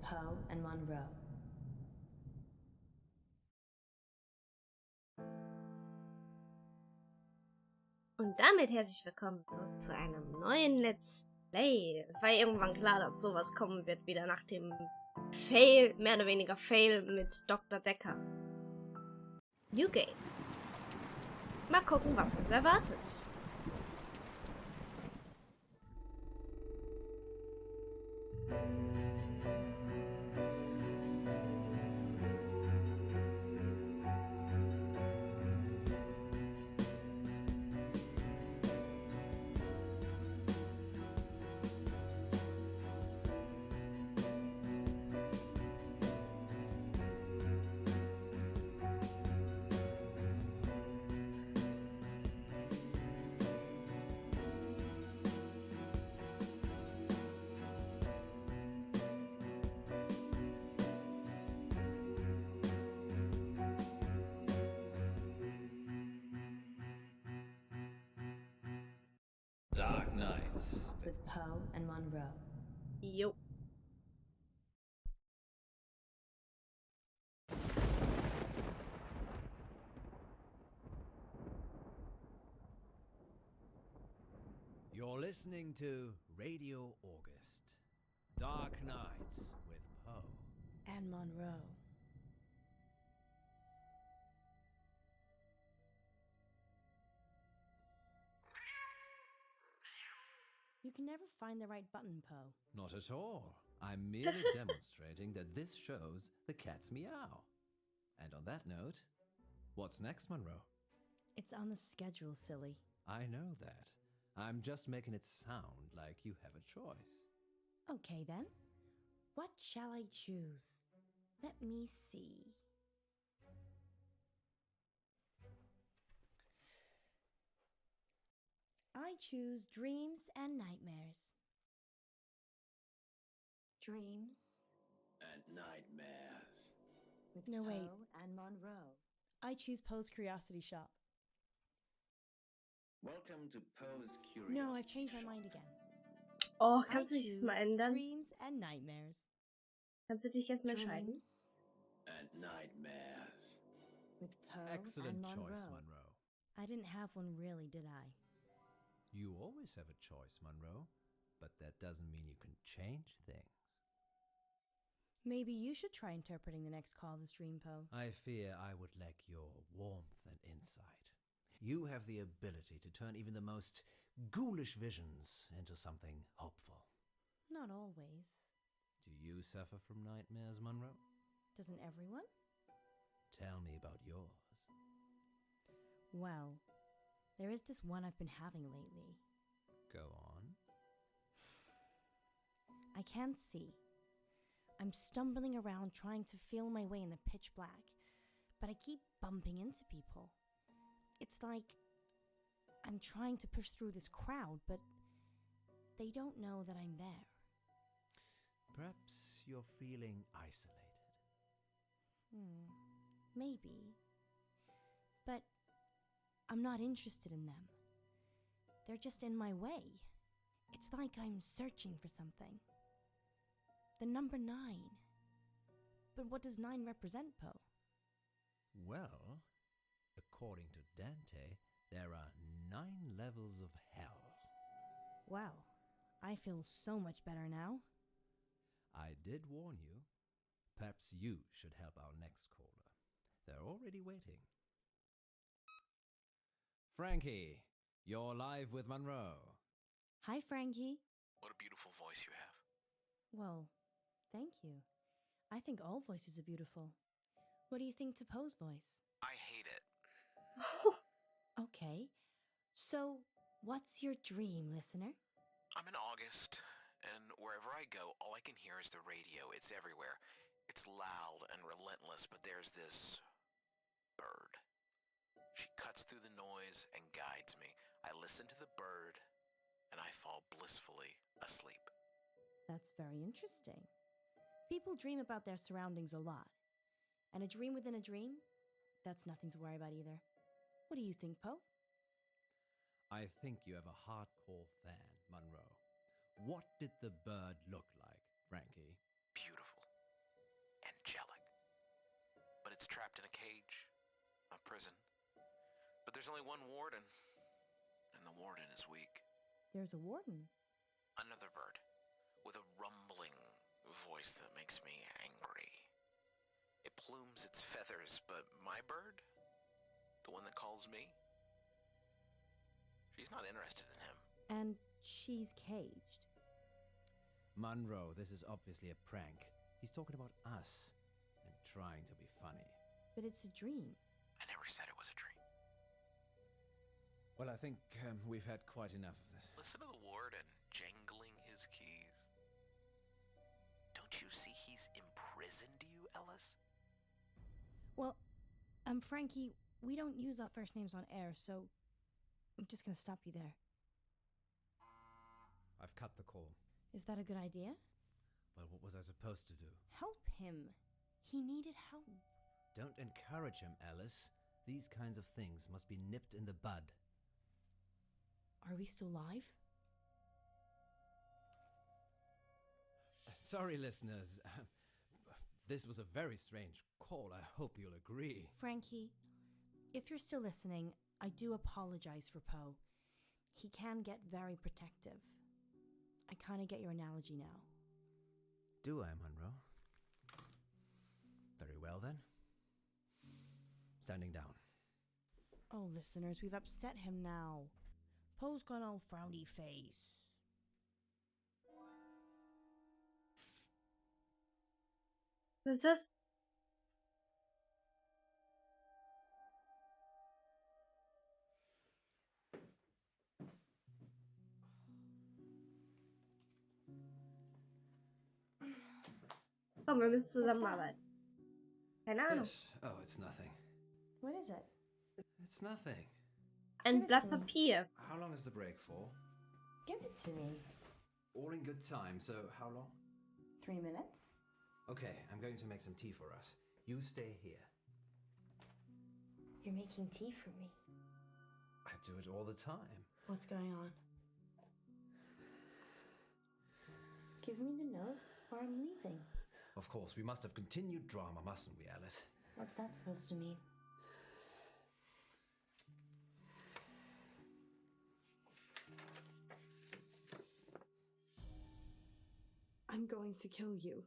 Poe and Munroe. Und damit herzlich willkommen zurück zu einem neuen Let's Play. Es war irgendwann klar, dass sowas kommen wird, wieder nach dem Fail, mehr oder weniger Fail mit Dr. Decker. New Game. Mal gucken, was uns erwartet. Dark Nights. With Poe and Munroe. Jo. You're listening to Radio August. Dark Nights with Poe. And Munroe. You can never find the right button, Poe. Not at all. I'm merely demonstrating that this shows the cat's meow. And on that note, what's next, Munroe? It's on the schedule, silly. I know that. I'm just making it sound like you have a choice. Okay, then. What shall I choose? Let me see. I choose Dreams and Nightmares. Dreams and Nightmares. with No, Poe wait. and Munroe. I choose Poe's Curiosity Shop. Welcome to Poe's Curiosity. No, I've changed my mind again. Oh, I kannst du dich choose das mal ändern? Dreams and Nightmares. Kannst du dich erstmal entscheiden? And Nightmares. With Poe Excellent and choice, Munroe. Munroe. I didn't have one really, did I? You always have a choice, Munroe. But that doesn't mean you can change things. Maybe you should try interpreting the next call this dream, Poe. I fear I would lack your warmth and insight. You have the ability to turn even the most ghoulish visions into something hopeful. Not always. Do you suffer from nightmares, Munroe? Doesn't everyone? Tell me about yours. Well, there is this one I've been having lately. Go on. I can't see. I'm stumbling around trying to feel my way in the pitch black, but I keep bumping into people. It's like I'm trying to push through this crowd, but they don't know that I'm there. Perhaps you're feeling isolated. Maybe. But I'm not interested in them. They're just in my way. It's like I'm searching for something. The number 9. But what does 9 represent, Poe? Well, according to Dante, there are 9 levels of hell. Well, I feel so much better now. I did warn you. Perhaps you should help our next caller. They're already waiting. Frankie, you're live with Munroe. Hi, Frankie. What a beautiful voice you have. Well, thank you. I think all voices are beautiful. What do you think to Poe's voice? I hate it. Okay. So, what's your dream, listener? I'm in August, and wherever I go, all I can hear is the radio. It's everywhere. It's loud and relentless, but there's this bird. She cuts through the noise and guides me. I listen to the bird, and I fall blissfully asleep. That's very interesting. People dream about their surroundings a lot. And a dream within a dream? That's nothing to worry about either. What do you think, Poe? I think you have a hardcore fan, Munroe. What did the bird look like, Frankie? Beautiful. trapped in a cage, a prison. But there's only one warden, and the warden is weak. There's a warden. Another bird, with a rumbling voice that makes me angry. It plumes its feathers, but my bird, the one that calls me, she's not interested in him. And she's caged. Munroe, this is obviously a prank. He's talking about us and trying to be funny. But it's a dream. I never said it was a dream. Well, I think we've had quite enough of this. Listen to the warden jangling his keys. Don't you see he's imprisoned you, Ellis? Well, Frankie, we don't use our first names on air, so I'm just gonna stop you there. I've cut the call. Is that a good idea? Well, what was I supposed to do? Help him. He needed help. Don't encourage him, Alice. These kinds of things must be nipped in the bud. Are we still live? Sorry, listeners. This was a very strange call. I hope you'll agree. Frankie, if you're still listening, I do apologize for Poe. He can get very protective. I kind of get your analogy now. Do I, Munroe? Very well, then. Standing down. Oh, listeners, we've upset him now. Poe's got all frowny face. Was ist das? Komm, wir müssen zusammenarbeiten. Keine Ahnung. Oh, it's nothing. What is it? It's nothing. Ein Give it Blatt to me. Papier. How long is the break for? Give it to me. All in good time, so how long? 3 minutes? Okay, I'm going to make some tea for us. You stay here. You're making tea for me. I do it all the time. What's going on? Give me the note or I'm leaving. Of course, we must have continued drama, mustn't we, Alice? What's that supposed to mean? I'm going to kill you.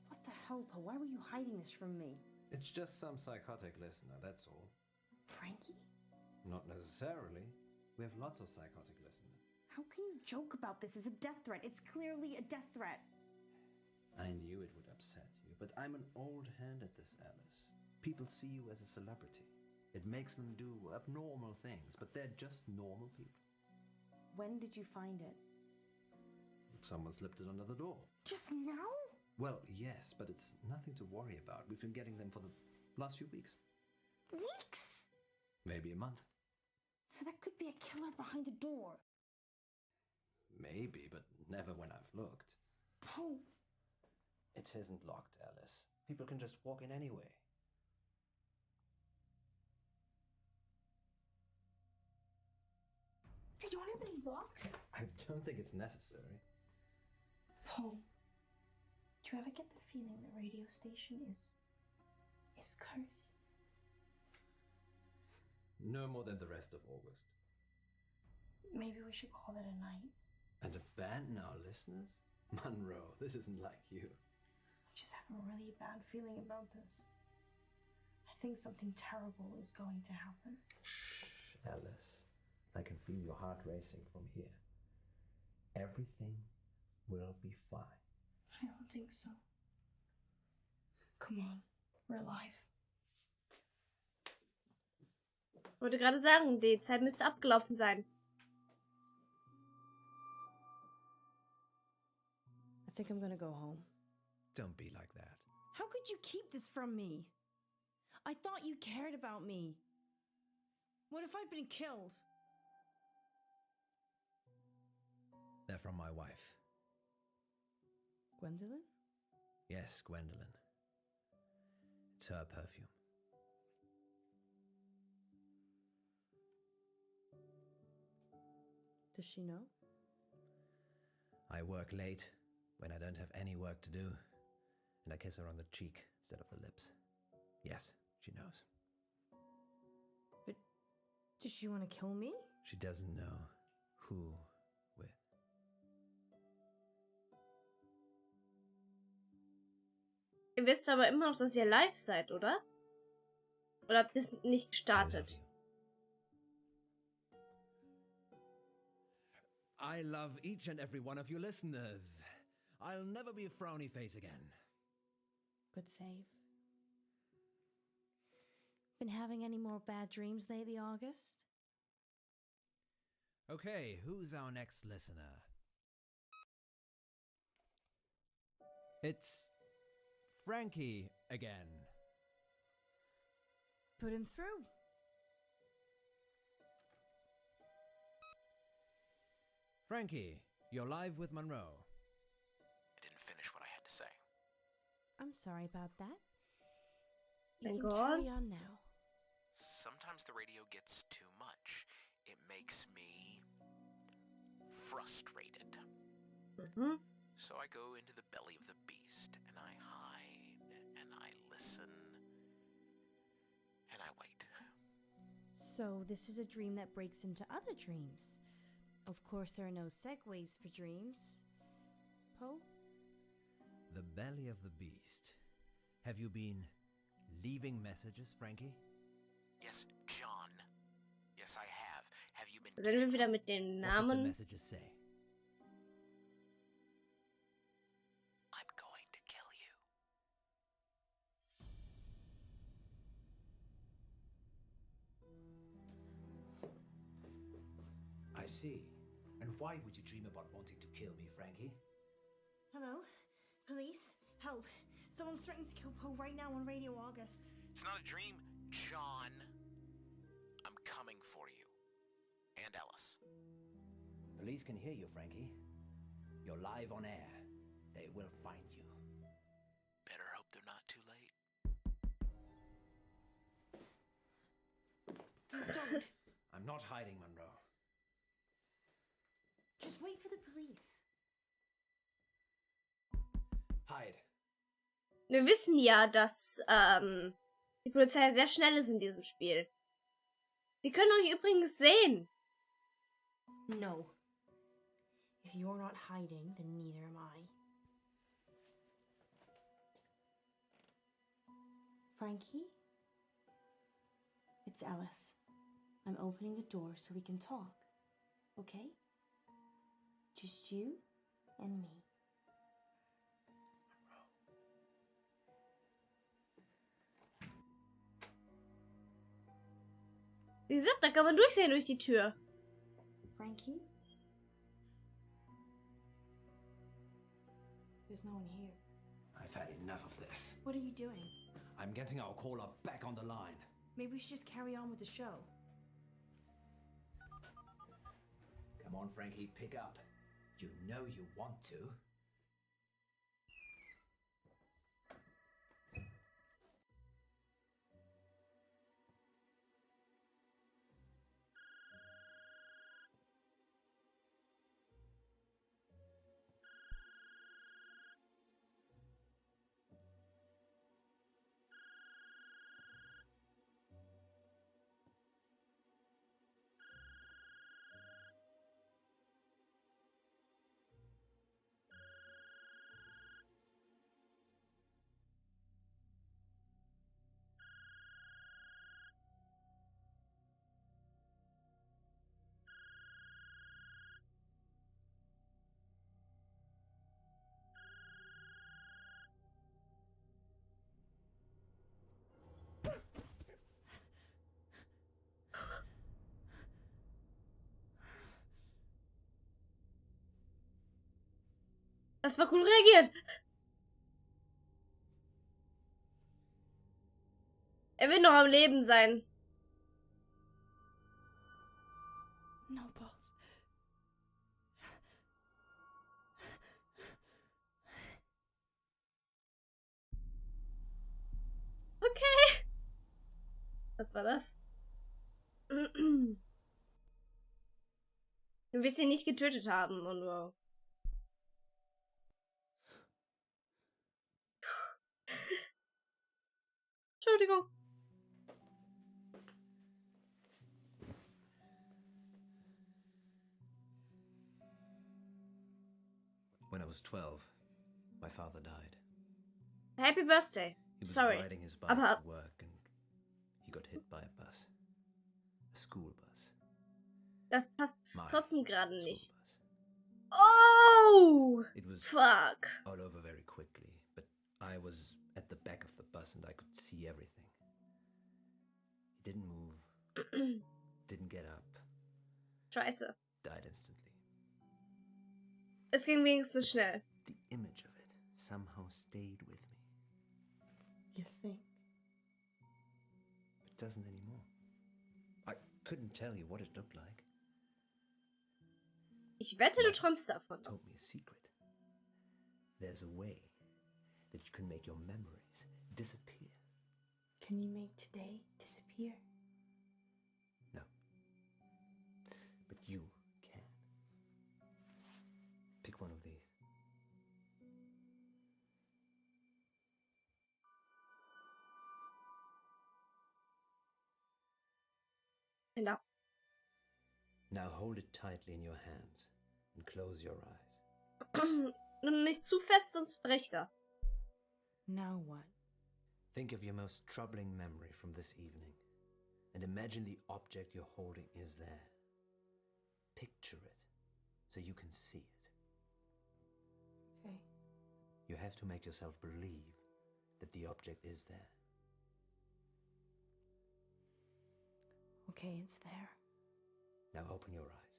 What the hell, Poe? Why were you hiding this from me? It's just some psychotic listener, that's all. Frankie? Not necessarily. We have lots of psychotic listeners. How can you joke about this as a death threat? It's clearly a death threat. I knew it would upset you, but I'm an old hand at this, Alice. People see you as a celebrity. It makes them do abnormal things, but they're just normal people. When did you find it? Someone slipped it under the door. Just now? Well, yes, but it's nothing to worry about. We've been getting them for the last few weeks. Weeks? Maybe a month. So that could be a killer behind the door. Maybe, but never when I've looked. Poe. It isn't locked, Alice. People can just walk in anyway. You don't have any locks? I don't think it's necessary. Poe. Do you ever get the feeling the radio station is cursed? No more than the rest of August. Maybe we should call it a night. And abandon our listeners? Munroe, this isn't like you. I just have a really bad feeling about this. I think something terrible is going to happen. Shh, Alice. I can feel your heart racing from here. Everything will be fine. I don't think so. Come on, we're alive. Ich wollte gerade sagen, die Zeit müsste abgelaufen sein. I think I'm gonna go home. Don't be like that. How could you keep this from me? I thought you cared about me. What if I'd been killed? They're from my wife. Gwendolyn? Yes, Gwendolyn. It's her perfume. Does she know? I work late when I don't have any work to do, and I kiss her on the cheek instead of the lips. Yes, she knows. But does she want to kill me? She doesn't know who with. Ihr wisst aber immer noch, dass ihr live seid, oder? Oder habt ihr es nicht gestartet? I love each and every one of you listeners. I'll never be a frowny face again. Good save. Been having any more bad dreams lately, August? Okay, who's our next listener? It's Frankie again. Put him through. Frankie, you're live with Munroe. I didn't finish what I had to say. I'm sorry about that. You Then can go carry on. on now. Sometimes the radio gets too much. It makes me frustrated. Mhm. So I go into the belly of the beast, and I hide, and I listen, and I wait. So this is a dream that breaks into other dreams. Of course, there are no segues for dreams. Poe? The belly of the beast. Have you been leaving messages, Frankie? Yes, John. Yes, I have. Have you been Sind wir wieder mit den What did the Namen? messages say? I'm going to kill you. I see. And why would you dream about wanting to kill me, Frankie? Hello? Police? Help. Someone's threatening to kill Poe right now on Radio August. It's not a dream, John. I'm coming for you. And Ellis. Police can hear you, Frankie. You're live on air. They will find you. Better hope they're not too late. Don't. I'm not hiding, Munroe. Just wait for the police. Hide. Wir wissen ja, dass die Polizei sehr schnell ist in diesem Spiel. Sie können euch übrigens sehen. No. If you're not hiding, then neither am I. Frankie? It's Ellis. I'm opening the door so we can talk. Okay? Just you and me. Wie gesagt, da kann man durchsehen durch die Tür. Frankie? There's no one here. I've had enough of this. What are you doing? I'm getting our caller back on the line. Maybe we should just carry on with the show. Come on, Frankie, pick up. You know you want to. Das war cool reagiert. Er will noch am Leben sein. No, boss. Okay. Was war das? Du wirst ihn nicht getötet haben, Munroe. Entschuldigung. When I was 12, my father died. Happy Birthday. He was Sorry. riding his bike Aber to work and he got hit by a bus. A school bus. das passt My trotzdem gerade school nicht. bus. Oh! It was Fuck. all over very quickly, but I was at the back of the bus and I could see everything. He didn't move, didn't get up, Scheiße. died instantly. Es ging wenigstens schnell. The image of it somehow stayed with me. You think? It doesn't anymore. I couldn't tell you what it looked like. Ich wette, du träumst davon. Told me a secret. There's a way that you can make your memories disappear. Can you make today disappear? No. But you can. Pick one of these. Genau. Now hold it tightly in your hands and close your eyes. Nur nicht zu fest, sonst bricht er. Now what? Think of your most troubling memory from this evening and imagine the object you're holding is there. Picture it so you can see it. Okay. You have to make yourself believe that the object is there. Okay, it's there. Now open your eyes.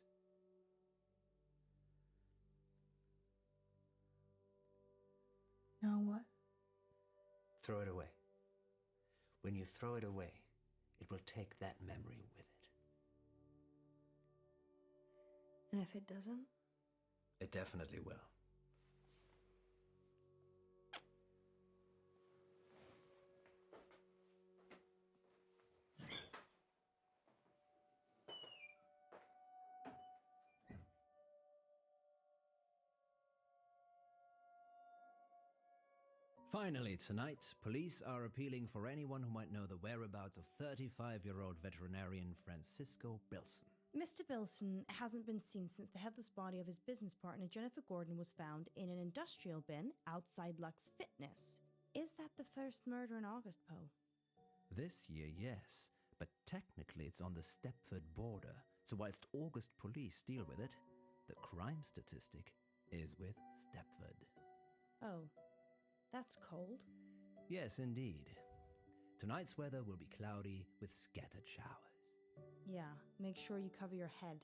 Now what? Throw it away. When you throw it away, it will take that memory with it. And if it doesn't? It definitely will. Finally, tonight, police are appealing for anyone who might know the whereabouts of 35-year-old veterinarian Francisco Bilson. Mr. Bilson hasn't been seen since the headless body of his business partner Jennifer Gordon was found in an industrial bin outside Lux Fitness. Is that the first murder in August, Poe? This year, yes, but technically it's on the Stepford border, so whilst August police deal with it, the crime statistic is with Stepford. Oh, that's cold. Yes, indeed. Tonight's weather will be cloudy with scattered showers. Yeah, make sure you cover your head.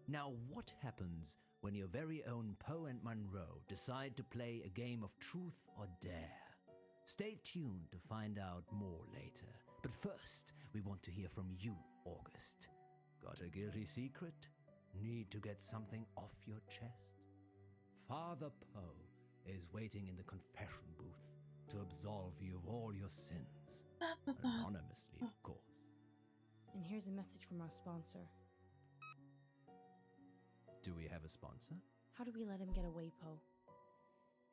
Now, what happens when your very own Poe and Munroe decide to play a game of truth or dare? Stay tuned to find out more later. But first, we want to hear from you, August. Got a guilty secret? Need to get something off your chest? Father Poe is waiting in the confession booth to absolve you of all your sins. Anonymously, of course. And here's a message from our sponsor. Do we have a sponsor? How do we let him get away, Poe?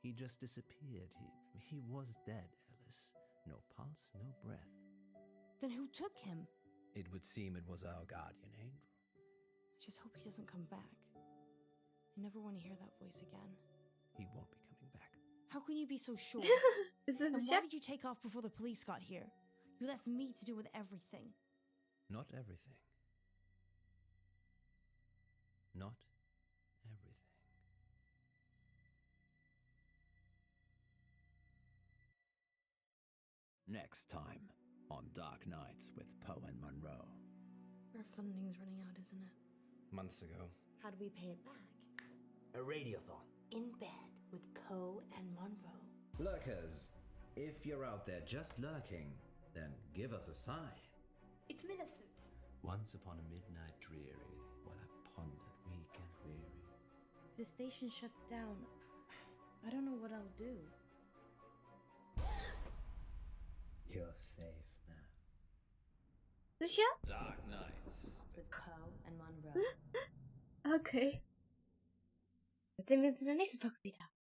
He just disappeared. He was dead, Alice. No pulse, no breath. Then who took him? It would seem it was our guardian angel. I just hope he doesn't come back. I never want to hear that voice again. He won't be coming back. How can you be so sure? Bist du And sicher? why did you take off before the police got here? You left me to deal with everything. Not everything. Not everything. Next time on Dark Nights with Poe and Munroe. Our funding's running out, isn't it? Months ago. How do we pay it back? A radiothon. In bed with Poe and Munroe. Lurkers, if you're out there just lurking, then give us a sign. It's Millicent. Once upon a midnight dreary, while I pondered weak and weary. If the station shuts down, I don't know what I'll do. You're safe now. Sicher? Dark Nights. With Poe and Munroe. Okay. Jetzt sehen wir uns in der nächsten Folge wieder.